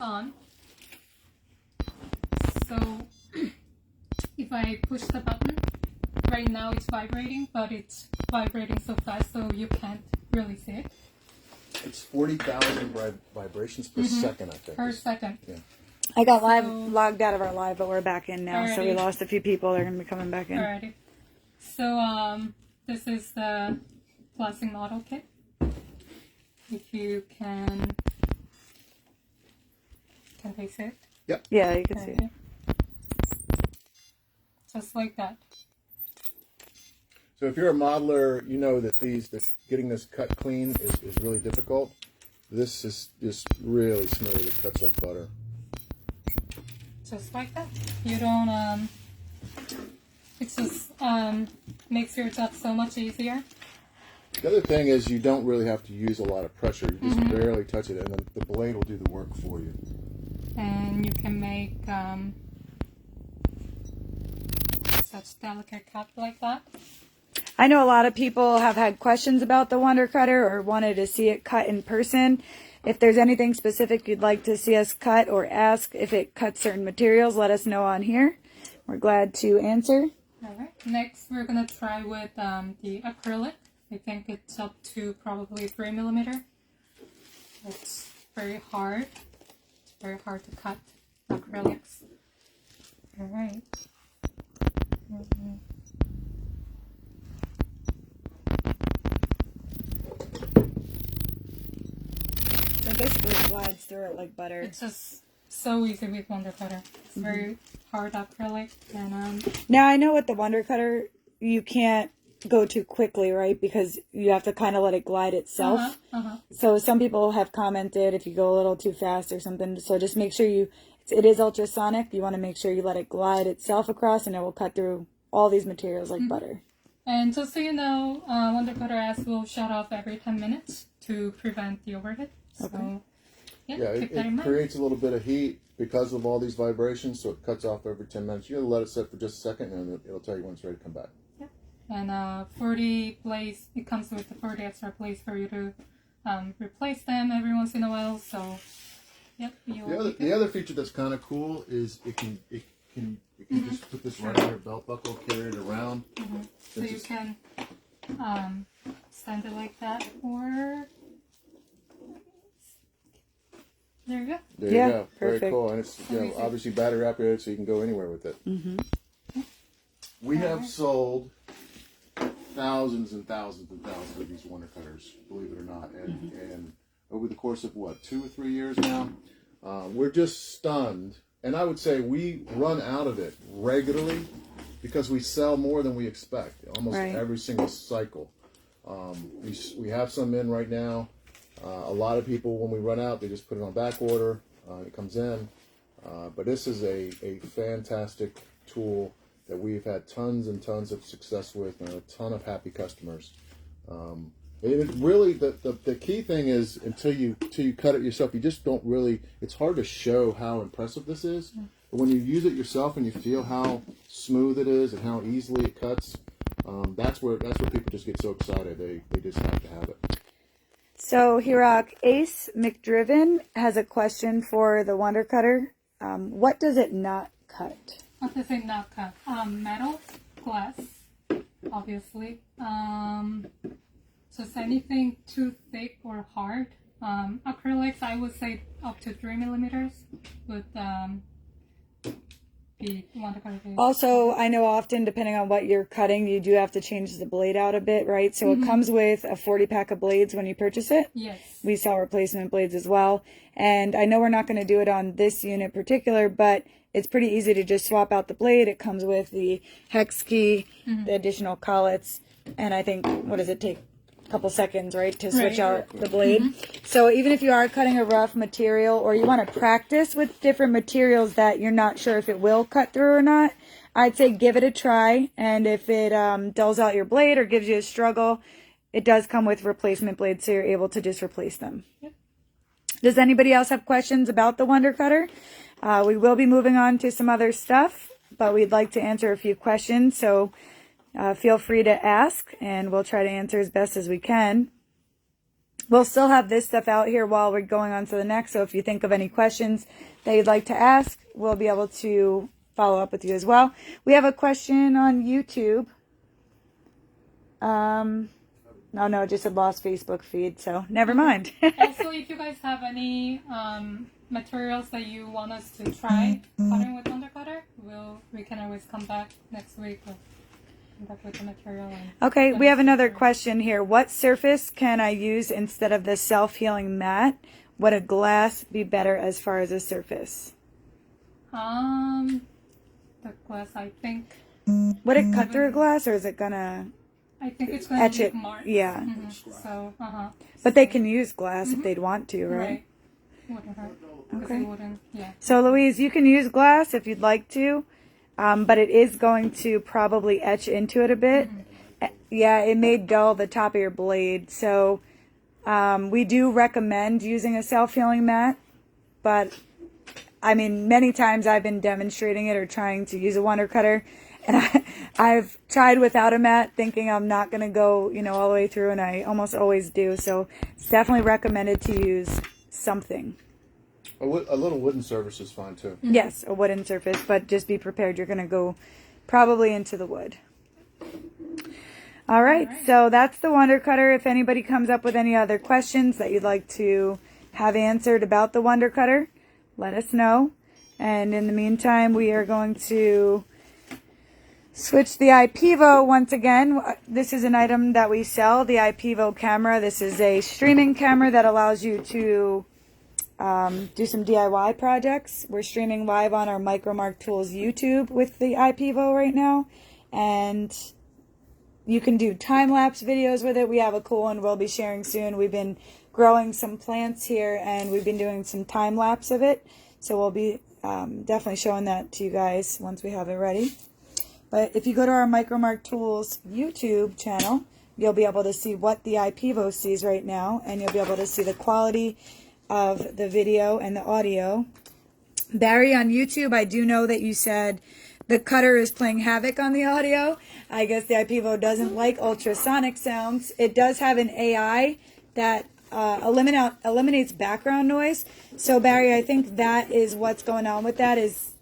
on. So if I push the button, right now it's vibrating, but it's vibrating so fast so you can't really see it. It's 40,000 vibrations per second, I think. Per second. Yeah. I got logged out of our live, but we're back in now. Alrighty. So we lost a few people. They're going to be coming back in. Alrighty. So this is the plastic model kit. If you can they see it? Yep. Yeah, you can see it. Just like that. So if you're a modeler, you know that getting this cut clean is really difficult. This is just really smooth. It cuts like butter. Just like that. You don't, it just makes your job so much easier. The other thing is you don't really have to use a lot of pressure. You just barely touch it, and then the blade will do the work for you. And you can make such delicate cut like that. I know a lot of people have had questions about the Wonder Cutter or wanted to see it cut in person. If there's anything specific you'd like to see us cut or ask if it cuts certain materials, let us know on here. We're glad to answer. Alright, next we're going to try with the acrylic. I think it's up to probably 3mm. It's very hard. It's very hard to cut acrylics. Alright. So basically it glides through it like butter. It's just so easy with Wonder Cutter. It's very hard acrylic. And now I know with the Wonder Cutter you can't go too quickly, right? Because you have to kind of let it glide itself. So some people have commented if you go a little too fast or something. So just make sure it is ultrasonic. You want to make sure you let it glide itself across, and it will cut through all these materials like butter. And just so you know, Wonder Cutter S will shut off every 10 minutes to prevent the overheat. Okay. So, Yeah, keep that in it mind. creates a little bit of heat because of all these vibrations, so it cuts off every 10 minutes. You gotta let it set for just a second, and it'll tell you when it's ready to come back. Yep. And 40 blades, it comes with the 40 extra blades for you to replace them every once in a while. So, yep. The other feature that's kind of cool is it can just put this right on your belt buckle, carry it around. So you can stand it like that, or there you go. There you go. Perfect. Very cool. And it's obviously battery operated, so you can go anywhere with it. We have sold thousands and thousands and thousands of these Wonder Cutters, believe it or not. And over the course of, 2 or 3 years now, we're just stunned. And I would say we run out of it regularly because we sell more than we expect, almost every single cycle. We have some in right now. A lot of people, when we run out, they just put it on back order. It comes in. But this is a fantastic tool that we've had tons and tons of success with, and a ton of happy customers. It really, the key thing is until you cut it yourself, you just don't really. It's hard to show how impressive this is. But when you use it yourself and you feel how smooth it is and how easily it cuts, that's where people just get so excited. They just have to have it. So Hirak Ace McDriven has a question for the Wonder Cutter. What does it not cut? What does it not cut? Metal, glass, obviously. Just anything too thick or hard. Acrylics, I would say up to 3mm would be Wonder Cutter. Also, I know often, depending on what you're cutting, you do have to change the blade out a bit, right? So it comes with a 40-pack of blades when you purchase it. Yes. We sell replacement blades as well. And I know we're not going to do it on this unit particular, but it's pretty easy to just swap out the blade. It comes with the hex key, the additional collets, and I think, what does it take? Couple seconds, right, to switch out the blade. So even if you are cutting a rough material or you want to practice with different materials that you're not sure if it will cut through or not, I'd say give it a try. And if it dulls out your blade or gives you a struggle, it does come with replacement blades, so you're able to just replace them. Yep. Does anybody else have questions about the Wonder Cutter? We will be moving on to some other stuff, but we'd like to answer a few questions, so feel free to ask, and we'll try to answer as best as we can. We'll still have this stuff out here while we're going on to the next. So if you think of any questions that you'd like to ask, we'll be able to follow up with you as well. We have a question on YouTube. No, it just a lost Facebook feed, so never mind. Also, if you guys have any materials that you want us to try cutting with undercutter, we can always come back next week or come back with the material. Okay, we have another question here. What surface can I use instead of the self-healing mat? Would a glass be better as far as a surface? The glass, I think. Would it cut through a glass, or is it gonna? I think it's going etch to it? leave marks. Yeah. So, But they can use glass if they'd want to, right? Right. Wouldn't hurt. Okay. Yeah. So Louise, you can use glass if you'd like to, but it is going to probably etch into it a bit. Yeah, it may dull the top of your blade. So we do recommend using a self-healing mat, but I mean, many times I've been demonstrating it or trying to use a wonder cutter, and I've tried without a mat thinking I'm not going to go, all the way through, and I almost always do. So it's definitely recommended to use something. A little wooden surface is fine too. Yes, a wooden surface, but just be prepared. You're going to go probably into the wood. All right, so that's the Wonder Cutter. If anybody comes up with any other questions that you'd like to have answered about the Wonder Cutter, let us know. And in the meantime, we are going to switch the iPivo once again. This is an item that we sell, the iPivo camera. This is a streaming camera that allows you to do some DIY projects. We're streaming live on our Micromark Tools YouTube with the iPivo right now. And you can do time-lapse videos with it. We have a cool one we'll be sharing soon. We've been growing some plants here, and we've been doing some time-lapse of it. So we'll be definitely showing that to you guys once we have it ready. But if you go to our Micromark Tools YouTube channel, you'll be able to see what the iPivo sees right now, and you'll be able to see the quality of the video and the audio. Barry, on YouTube, I do know that you said the cutter is playing havoc on the audio. I guess the iPivo doesn't like ultrasonic sounds. It does have an AI that eliminates background noise. So Barry, I think that is what's going on with that. It's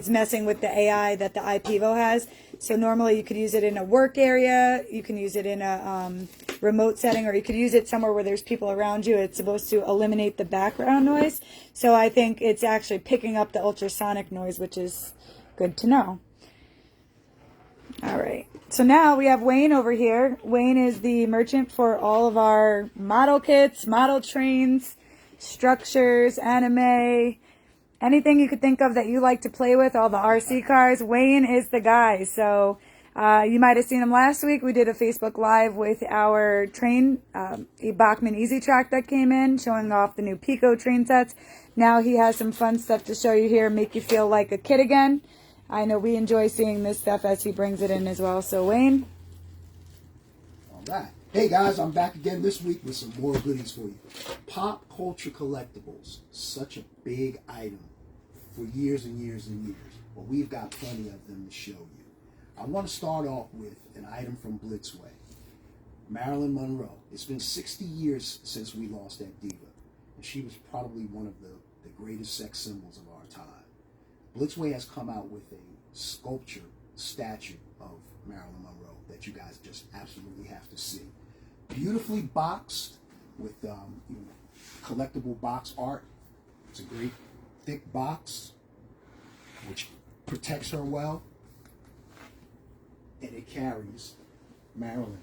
messing with the AI that the iPivo has. So normally you could use it in a work area, you can use it in a remote setting, or you could use it somewhere where there's people around you. It's supposed to eliminate the background noise. So I think it's actually picking up the ultrasonic noise, which is good to know. All right. So now we have Wayne over here. Wayne is the merchant for all of our model kits, model trains, structures, anime, anything you could think of that you like to play with, all the RC cars. Wayne is the guy. So you might have seen him last week. We did a Facebook Live with our train, a Bachmann Easy Track that came in, showing off the new Pico train sets. Now he has some fun stuff to show you here, make you feel like a kid again. I know we enjoy seeing this stuff as he brings it in as well. So, Wayne. All right. Hey, guys, I'm back again this week with some more goodies for you. Pop culture collectibles. Such a big item for years and years and years. Well, we've got plenty of them to show you. I want to start off with an item from Blitzway. Marilyn Monroe. It's been 60 years since we lost that diva. And she was probably one of the greatest sex symbols of our time. Blitzway has come out with a sculpture statue of Marilyn Monroe that you guys just absolutely have to see. Beautifully boxed with collectible box art. It's a great thick box which protects her well, and it carries Marilyn.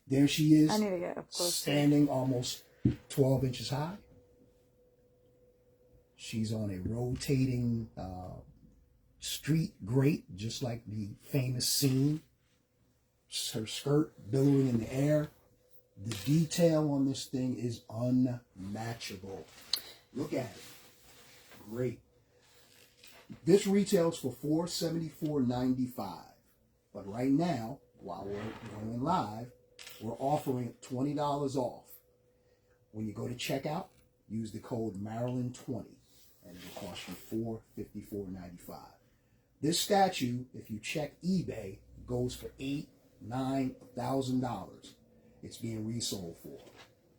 There she is. I need to get up close. Standing almost 12 inches high. She's on a rotating street grate, just like the famous scene. Her skirt billowing in the air. The detail on this thing is unmatchable. Look at it. Great. This retails for $474.95. But right now, while we're going live, we're offering $20 off. When you go to checkout, use the code Marilyn20. And it'll cost you $454.95. This statue, if you check eBay, goes for $8 $9,000 it's being resold for.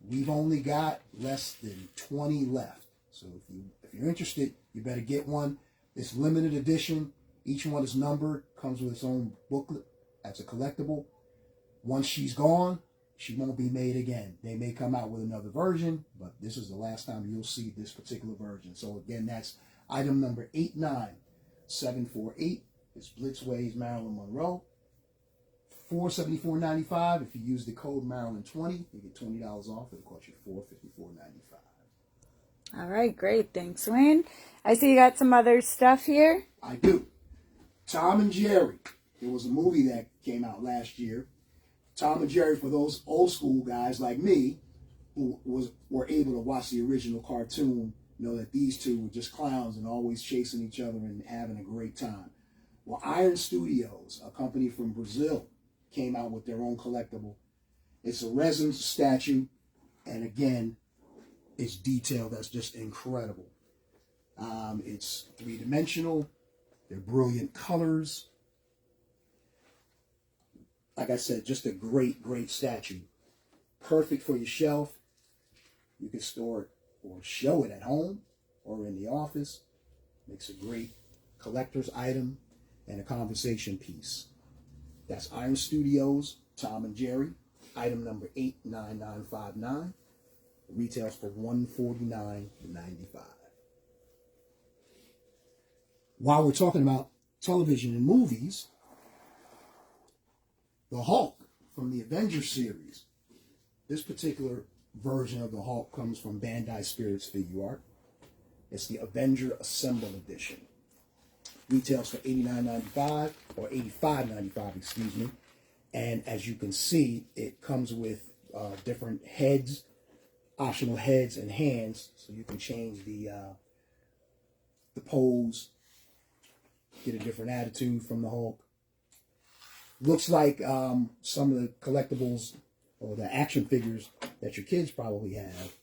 We've only got less than 20 left. So if you're interested, you better get one. It's limited edition. Each one is numbered, comes with its own booklet as a collectible. Once she's gone, she won't be made again. They may come out with another version, but this is the last time you'll see this particular version. So again, that's item number 89748. It's Blitzway's Marilyn Monroe. $474.95. If you use the code Marilyn20, you get $20 off. It'll cost you $454.95. All right, great. Thanks, Wayne. I see you got some other stuff here. I do. Tom and Jerry. There was a movie that came out last year. Tom and Jerry, for those old school guys like me, who were able to watch the original cartoon, know that these two were just clowns and always chasing each other and having a great time. Well, Iron Studios, a company from Brazil, came out with their own collectible. It's a resin statue, and again, it's detail that's just incredible. It's three-dimensional. They're brilliant colors. Like I said, just a great, great statue. Perfect for your shelf. You can store it or show it at home or in the office. Makes a great collector's item and a conversation piece. That's Iron Studios, Tom and Jerry, item number 89959. Retails for $149.95. While we're talking about television and movies, the Hulk from the Avengers series. This particular version of the Hulk comes from Bandai Spirits Figure Art. It's the Avenger Assemble Edition. Retails for $89.95 or $85.95, excuse me. And as you can see, it comes with different heads, optional heads and hands, so you can change the pose, get a different attitude from the Hulk. Looks like some of the collectibles or the action figures that your kids probably have.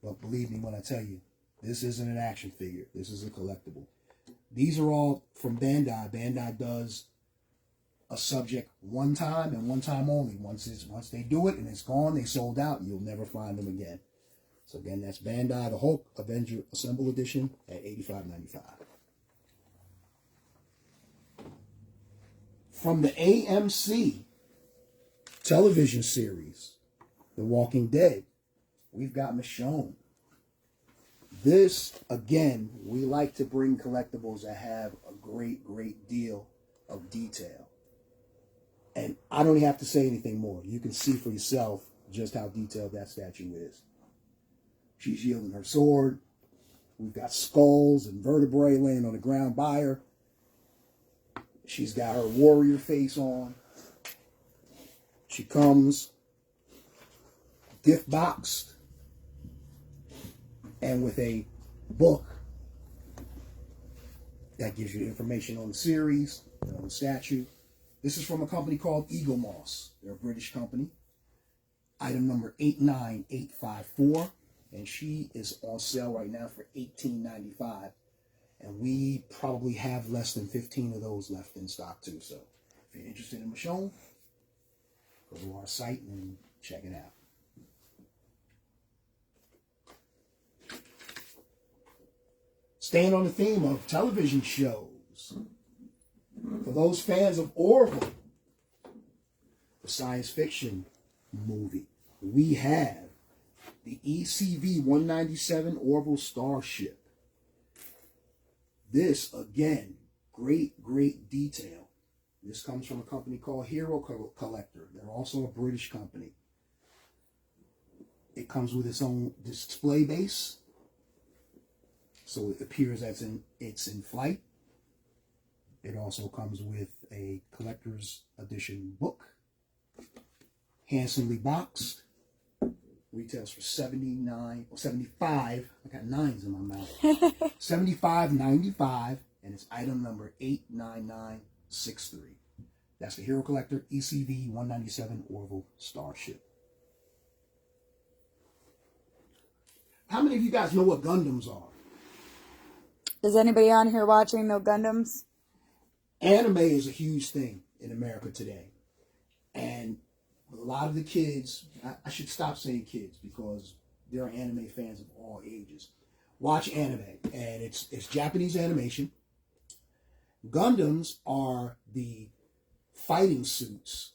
But believe me when I tell you, this isn't an action figure. This is a collectible. These are all from Bandai. Bandai does a subject one time and one time only. Once they do it and it's gone, they sold out. You'll never find them again. So again, that's Bandai, the Hulk Avenger Assemble Edition at $85.95. From the AMC television series, The Walking Dead, we've got Michonne. This, again, we like to bring collectibles that have a great, great deal of detail. And I don't even have to say anything more. You can see for yourself just how detailed that statue is. She's wielding her sword. We've got skulls and vertebrae laying on the ground by her. She's got her warrior face on. She comes gift boxed and with a book that gives you information on the series and on the statue. This is from a company called Eagle Moss. They're a British company. Item number 89854. And she is on sale right now for $18.95. And we probably have less than 15 of those left in stock too. So if you're interested in Michonne, go to our site and check it out. Staying on the theme of television shows, for those fans of Orville, the science fiction movie, we have the ECV-197 Orville Starship. This, again, great, great detail. This comes from a company called Hero Collector. They're also a British company. It comes with its own display base, so it appears as it's in flight. It also comes with a collector's edition book, handsomely boxed. Retails for $79 or $75. I got nines in my mouth. $75.95, and it's item number 89963. That's the Hero Collector ECV 197 Orville Starship. How many of you guys know what Gundams are? Is anybody on here watching no Gundams? Anime is a huge thing in America today. And a lot of the kids, I should stop saying kids because there are anime fans of all ages, watch anime, and it's Japanese animation. Gundams are the fighting suits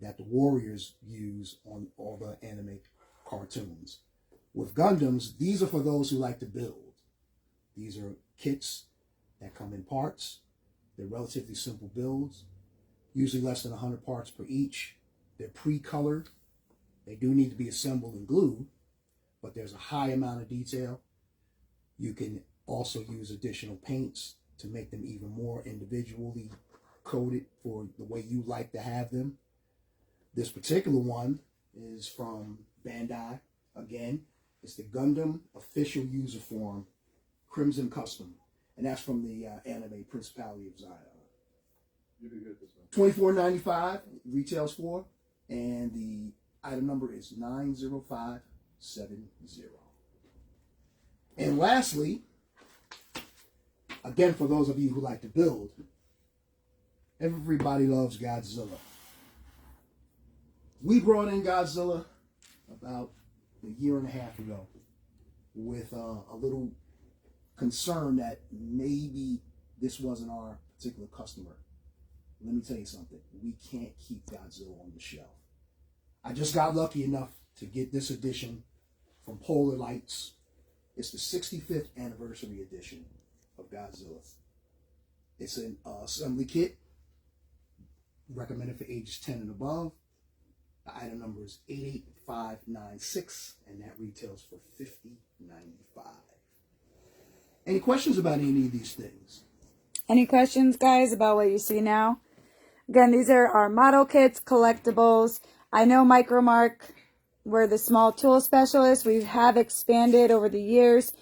that the warriors use on all the anime cartoons. With Gundams, these are for those who like to build. These are kits that come in parts. They're relatively simple builds, usually less than 100 parts per each. They're pre-colored. They do need to be assembled and glued, but there's a high amount of detail. You can also use additional paints to make them even more individually coated for the way you like to have them. This particular one is from Bandai. Again, it's the Gundam Official User Form Crimson Custom, and that's from the anime Principality of Zion. $24.95 retails for, and the item number is 90570. And lastly, again, for those of you who like to build, everybody loves Godzilla. We brought in Godzilla about a year and a half ago with a little concern that maybe this wasn't our particular customer. Let me tell you something. We can't keep Godzilla on the shelf. I just got lucky enough to get this edition from Polar Lights. It's the 65th anniversary edition of Godzilla. It's an assembly kit recommended for ages 10 and above. The item number is 88596, and that retails for $50.95. Any questions about any of these things? Any questions, guys, about what you see now? Again, these are our model kits, collectibles. I know Micromark, we're the small tool specialists. We have expanded over the years.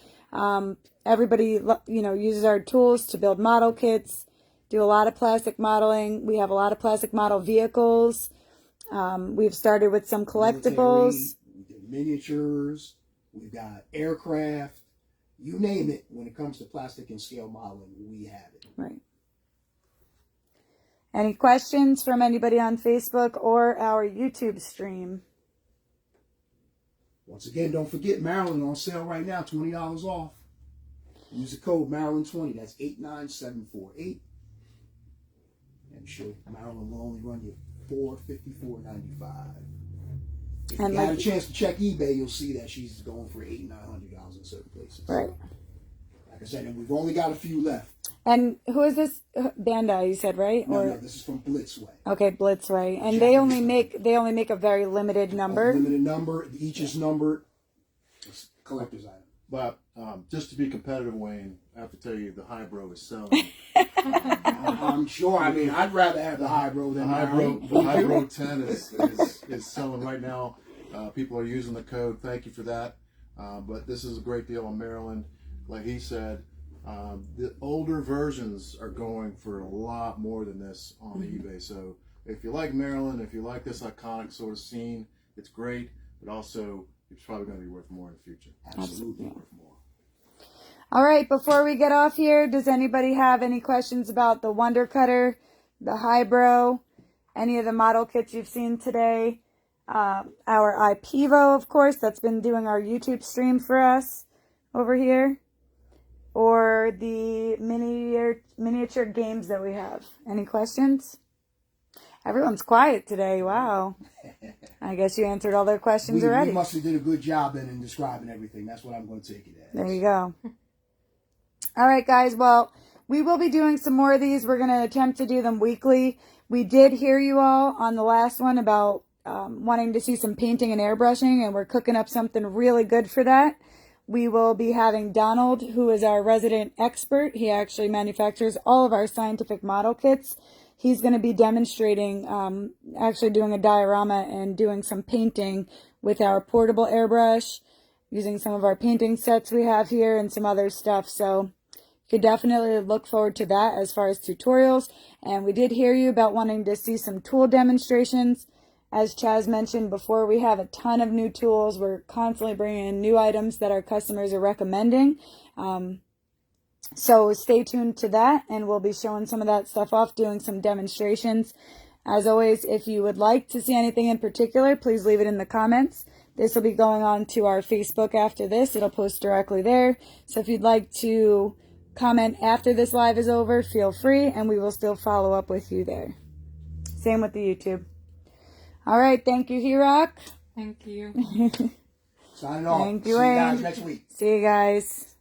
Everybody, uses our tools to build model kits, do a lot of plastic modeling. We have a lot of plastic model vehicles. We've started with some collectibles. We do miniatures. We've got aircraft. You name it. When it comes to plastic and scale modeling, we have it. Right. Any questions from anybody on Facebook or our YouTube stream? Once again, don't forget Marilyn on sale right now, $20 off. Use the code Marilyn20. That's 89748. And sure, Marilyn will only run you $454.95. If you had a chance to check eBay, you'll see that she's going for $800 and $900 in certain places. Right. Like I said, and we've only got a few left. And who is this? Bandai, you said, right? No, this is from Blitzway. Okay, Blitzway, and they only make a very limited number. Limited number. Each is numbered. It's a collector's item. But just to be competitive, Wayne, I have to tell you the Hybro is selling. I'm sure. I mean, I'd rather have the Hybro than the Hybro 10 is selling right now. People are using the code. Thank you for that. But this is a great deal on Maryland. Like he said, the older versions are going for a lot more than this on eBay. So if you like Maryland, if you like this iconic sort of scene, it's great. But also, it's probably going to be worth more in the future. Absolutely worth more. All right, before we get off here, does anybody have any questions about the Wonder Cutter, the Hybro, any of the model kits you've seen today? Our iPivo, of course, that's been doing our YouTube stream for us over here. Or the miniature games that we have. Any questions? Everyone's quiet today. Wow. I guess you answered all their questions already. We must have did a good job then in describing everything. That's what I'm going to take it as. There you go. All right, guys. Well, we will be doing some more of these. We're going to attempt to do them weekly. We did hear you all on the last one about wanting to see some painting and airbrushing, and we're cooking up something really good for that. We will be having Donald, who is our resident expert. He actually manufactures all of our scientific model kits. He's going to be demonstrating, actually doing a diorama and doing some painting with our portable airbrush, using some of our painting sets we have here and some other stuff. So you could definitely look forward to that as far as tutorials. And we did hear you about wanting to see some tool demonstrations. As Chaz mentioned before, we have a ton of new tools. We're constantly bringing in new items that our customers are recommending. So stay tuned to that, and we'll be showing some of that stuff off, doing some demonstrations. As always, if you would like to see anything in particular, please leave it in the comments. This will be going on to our Facebook after this. It'll post directly there. So if you'd like to comment after this live is over, feel free, and we will still follow up with you there. Same with the YouTube. All right. Thank you, Hirok. Thank you. Signing off. Thank you, See you guys Wayne. next week. See you guys.